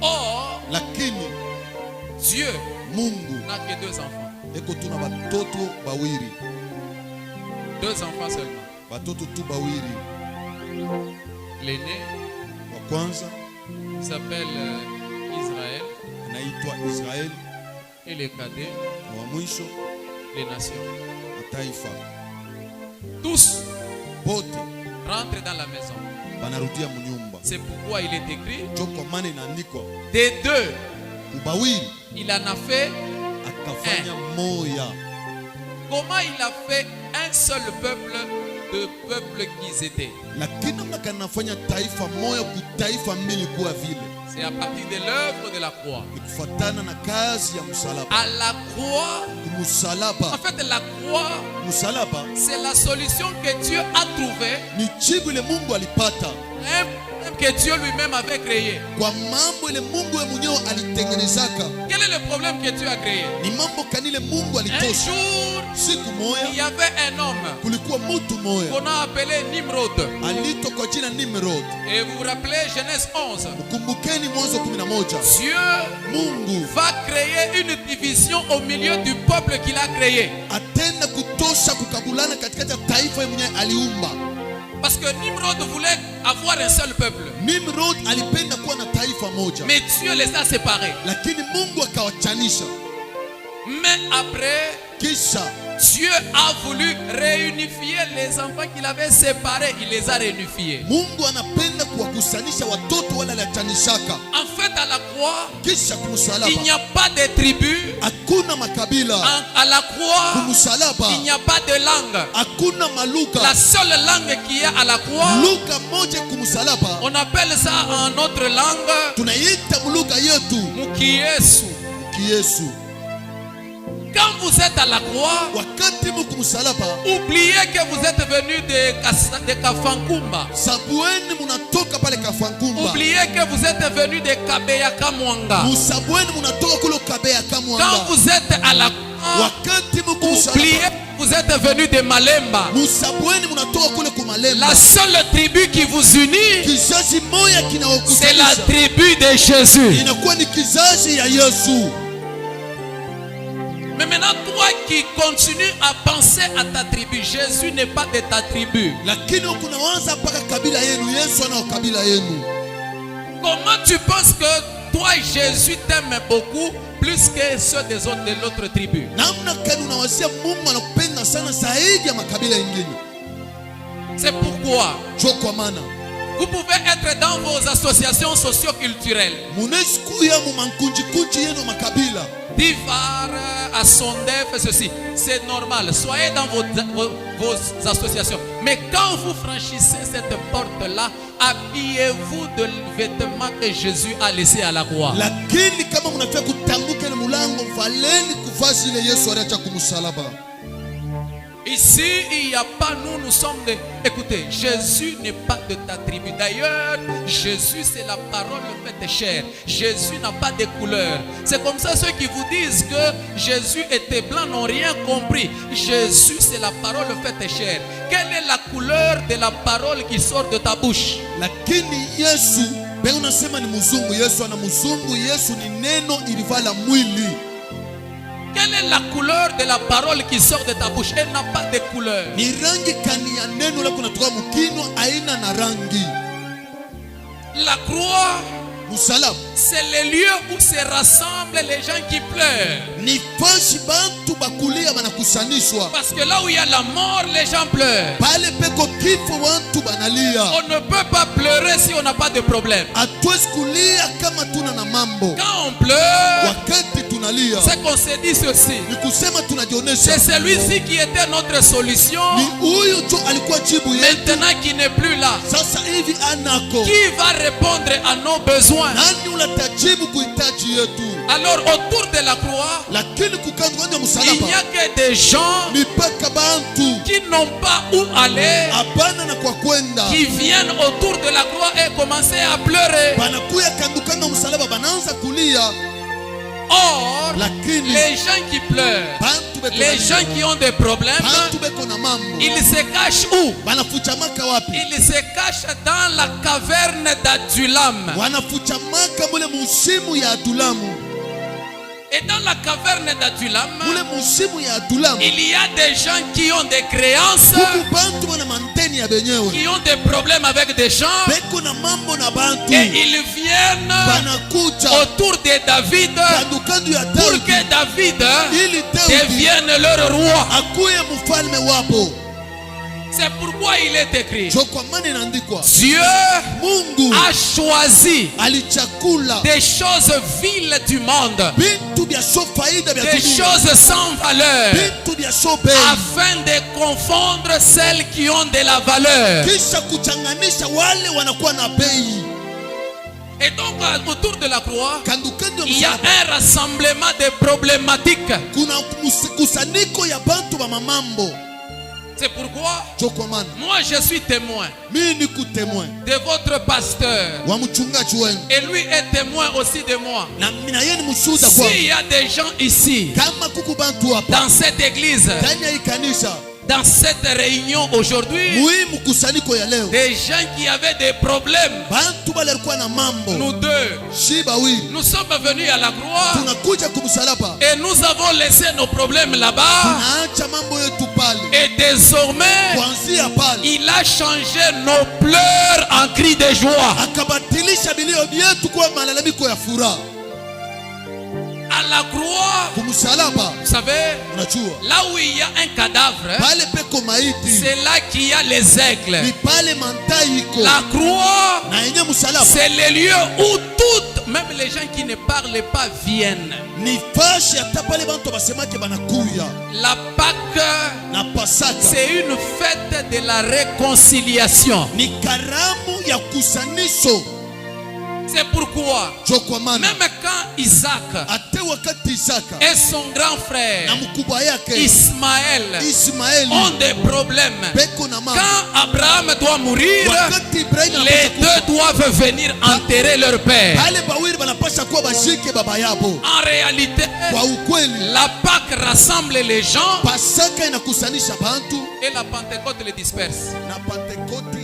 Or, lakini Dieu Mungu n'a que 2 enfants. eko tuna batoto bawiri, 2 enfants seulement. batoto tu bawiri. L'aîné Wa kwanza s'appelle Israël anaitwa Israeli et le cadet, na wa mwisho les nations. mataifa. Tous Bote rentrent dans la maison. banarudia munyumba. C'est pourquoi il est écrit, Jo kwa maana inaandikwa des 2, ubawiri il en a fait. akafanya moya. Comment il a fait un seul peuple de peuples qu'ils étaient? Lakini namna kanafanya taifa moya kutaifa mbili kuwa vile C'est à partir de l'œuvre de la croix. ni kufatana na kazi ya msalaba. À la croix, en Msalaba, fait, la croix, msalaba c'est la solution que Dieu a trouvée, ni jibu ile Mungu alipata un problème que Dieu lui-même avait créé. kwa mambo ile Mungu yeye mwenyewe alitengenezaka. Quel est le problème que Dieu a créé? Ni mambo kanile Mungu Un alitosha. jour, Siku il moya y avait un homme kulikuwa mtu moya qu'on a appelé Nimrod. alito kwa jina Nimrod. Et vous vous rappelez Genèse 11. Kumbukeni Mwanzo 11. Dieu Mungu va créer une division au milieu du peuple qu'il a créé. atenda kutosha kukabulana katikati ya taifa yeye mwenyewe aliumba. Parce que Nimrod voulait avoir un seul peuple. Nimrod alipenda kuwa na taifa moja, Mais Dieu les a séparés. lakini Mungu akawachanisha. Mais après, Kisha Dieu a voulu réunifier les enfants qu'il avait séparés. Il les a réunifiés. Mungu anapenda kuwakusanisha watoto wale aliachanishaka. En fait, à la croix, Kisha il kumsalaba n'y a pas de tribus. hakuna makabila, À la croix, kumsalaba il n'y a pas de langue. hakuna maluka. La seule langue qu'il y a à la croix, Luka moja kumsalaba on appelle ça en notre langue tunaita mluka yetu Mukiesu. Kiesu. Quand vous êtes à la croix, Wakati muku msalaba, oubliez que vous êtes venu de Kafankumba. sabueni munatoka pale Kafankumba. Oubliez que vous êtes venu de Kabeyaka Mwanga. Musabueni munatoka kule Kabeya Quand Kamwanga. vous êtes à la croix, Wakati muku oubliez msalaba, que vous êtes venu de Malemba. musabueni munatoka kule Kumalemba. La seule tribu qui vous unit, Kizazi moya c'est la kinaokutanisha tribu de Jésus. inakuwa ni kizazi ya Yesu. Mais maintenant, toi qui continues à penser à ta tribu, Jésus n'est pas de ta tribu. Lakini ukunaanza mpaka kabila yenu, Yesu ana kabila yenu. Comment tu penses que toi, Jésus t'aime beaucoup plus que ceux des autres de l'autre tribu? Namna gani unawazia Mungu anakupenda sana zaidi ya makabila mengine? C'est pourquoi Jo kwa maana vous pouvez être dans vos associations socio-culturelles. munaweza kuya mu mankunji yenu makabila. Divar, à Sondef, ceci. C'est normal. Soyez dans vos associations. Mais quand vous franchissez cette porte-là, habillez-vous de vêtements que Jésus a laissés à la croix. Lakini kama mnafia kutanguka ile mulango, valeni kuvazi ile Yesu aliacha kumsalaba. Ici, il n'y a pas nous sommes de... Écoutez, Jésus n'est pas de ta tribu. D'ailleurs, Jésus, c'est la parole faite chair. Jésus n'a pas de couleur. C'est comme ça, ceux qui vous disent que Jésus était blanc n'ont rien compris. Jésus, c'est la parole faite chair. Quelle est la couleur de la parole qui sort de ta bouche? Lakini Yesu, bado unasema ni mzungu. Yesu ana mzungu. Yesu ni neno ilivala mwili. Quelle est la couleur de la parole qui sort de ta bouche? Elle n'a pas de couleur. Ni rangi kani ya neno lako natoka mkinwa, aina na rangi. La croix, Msalaba c'est le lieu où se rassemblent les gens qui pleurent. ni fashi bantu bakulia banakusanishwa. Parce que là où il y a la mort, les gens pleurent. Pale peko kifo wantu banalia. On ne peut pas pleurer si on n'a pas de problème. Hatuwezi kulia kama tuna na mambo. Quand on pleure, Wakati tunalia c'est qu'on se dit ceci. ni kusema C'est tunajionesha celui-ci qui était notre solution, ni huyu tu alikuwa jibu yetu, maintenant qui n'est plus là. sasa hivi anako. Qui va répondre à nos besoins? Nani unatajibu kuhitaji yetu? Alors autour de la croix, Lakini kukandwa il msalaba n'y a que des gens ni paka bantu qui n'ont pas où aller, hapana na kwa kwenda, qui viennent autour de la croix et commencer à pleurer. banakuya kandukana msalaba, banaanza kulia. Or, lakini les gens qui pleurent, bantu beko les na gens qui ont des problèmes, bantu beko na mambo ils se cachent où? banafuchamaka wapi? Ils se cachent dans la caverne d'Adulam. Wanafuchamaka mule musimu ya Adulamu. Et dans la caverne d'Adulam, Mule musimu ya Adulamu il y a des gens qui ont des créances, kuku bantu wana manteni ya benyewe qui ont des problèmes avec des gens, beko na mambo na bantu et ils viennent banakuja autour de David kandu ya pour Daudi que David ili Daudi devienne leur roi. akuye mfalme wapo. C'est pourquoi il est écrit, Jo kwa maana inaandikwa Dieu Mungu a choisi alichakula des choses viles du monde, bintu bya so faida bya des dunia, choses sans valeur, bintu bya so bei, afin de confondre celles qui ont de la valeur. kisha kuchanganisha wale wanakuwa na bei. Et donc autour de la croix, Kandu ya il y a msalaba un rassemblement de problématiques. kuna kusanyiko ya bantu ba mamambo. C'est pourquoi Jo kwa maana moi je suis témoin mimi ni kutemwe de votre pasteur, wa mchungaji wenu et lui est témoin aussi de moi. na mina yeye ni mshuhuda kwa S'il y a des gens ici, kama kuku bantu hapa dans cette église, ndani ya hii kanisa dans cette réunion aujourd'hui, muhimu kusanyiko ya leo, des gens qui avaient des problèmes, bantu bale walikuwa na mambo nous deux, shiba wili, nous sommes venus à la croix tunakuja kumsalaba, et nous avons laissé nos problèmes là-bas. tunaacha mambo yetu pale. Et désormais, Kuanzia pale il a changé nos pleurs en cris de joie. akabatilisha bilio vyetu kuwa malalamiko ya furaha. À la croix, Kumsalaba, vous savez, unajua là où il y a un cadavre, pale peko maiti, c'est là qu'il y a les aigles. ni pale mantai iko La croix, na yenye msalaba c'est le lieu où toutes, même les gens qui ne parlent pas, viennent. ni fashi hata pale bantu basemake banakuya. La Pâque, Na Pasaka c'est une fête de la réconciliation. ni karamu ya kusanisho. C'est pourquoi, Jo kwa maana même quand Isaac ate wakati Isaka et son grand frère na mkubwa yake Ismaël Ismaeli ont des problèmes, beko na mama, quand Abraham doit mourir, wakati Ibrahimu les anapasha deux doivent venir enterrer leur père. pale bawili banapasha kuwa bashike baba yabo. En réalité, Kwa ukweli la Pâque rassemble les gens Pasaka inakusanisha bantu et la Pentecôte les disperse. na Pentekote